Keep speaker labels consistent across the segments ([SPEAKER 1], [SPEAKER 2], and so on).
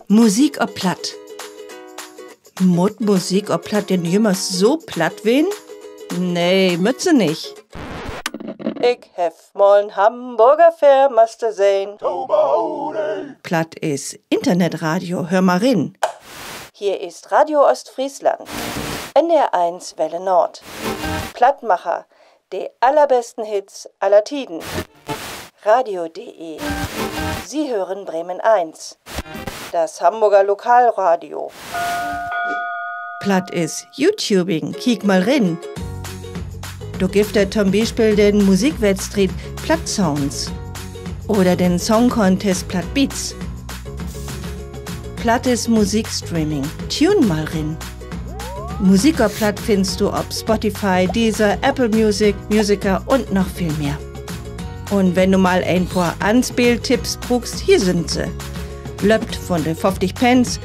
[SPEAKER 1] Musik ob platt. Mut Musik ob platt denn jemals so platt wen? Nee, Mütze nicht.
[SPEAKER 2] Ich hef mol'n Hamburger Fährmaster sehen.
[SPEAKER 1] Platt ist Internetradio, hör mal rin.
[SPEAKER 2] Hier ist Radio Ostfriesland. NDR1 Welle Nord. Plattmacher, die allerbesten Hits aller Tiden. Radio.de. Sie hören Bremen 1. Das Hamburger Lokalradio.
[SPEAKER 1] Platt ist YouTubing, kiek mal rin. Du giftet zum Beispiel den Musikwettstreit Platt Sounds oder den Song Contest Platt Beats. Platt ist Musikstreaming, tune mal rin. Musik ob Platt findest du auf Spotify, Deezer, Apple Music, Musiker und noch viel mehr. Und wenn du mal ein paar Anspieltipps brauchst, hier sind sie. Löppt von den 50 Pence,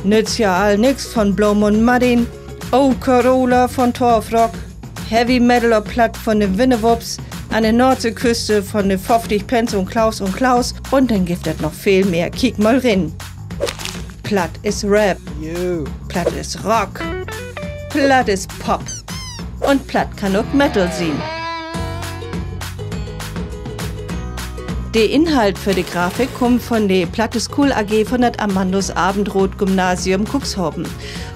[SPEAKER 1] nützt ja all nix von Blom und Martin, Oh Corolla von Torfrock, Heavy Metal ob Platt von den Winnewups, an der Nordseeküste von den 50 Pence und Klaus und dann gibt es noch viel mehr. Kiek mal rin. Platt ist Rap, Platt ist Rock, Platt ist Pop und Platt kann auch Metal sein. Der Inhalt für die Grafik kommt von der Platte School AG von der Amandus Abendroth Gymnasium Cuxhaven.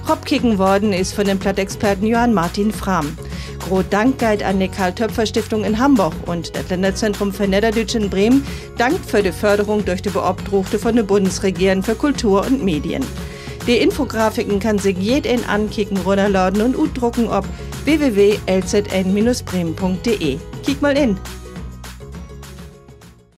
[SPEAKER 1] Robkicken worden ist von dem Plattexperten Johann Martin Frahm. Groß Dank geht an die Karl-Töpfer-Stiftung in Hamburg und das Länderzentrum für Niederdeutsch in Bremen dankt für die Förderung durch die Beobdruckte von der Bundesregierung für Kultur und Medien. Die Infografiken kann sich jeden ankicken, runterladen und udrucken ob www.lzn-bremen.de. Kiek mal in!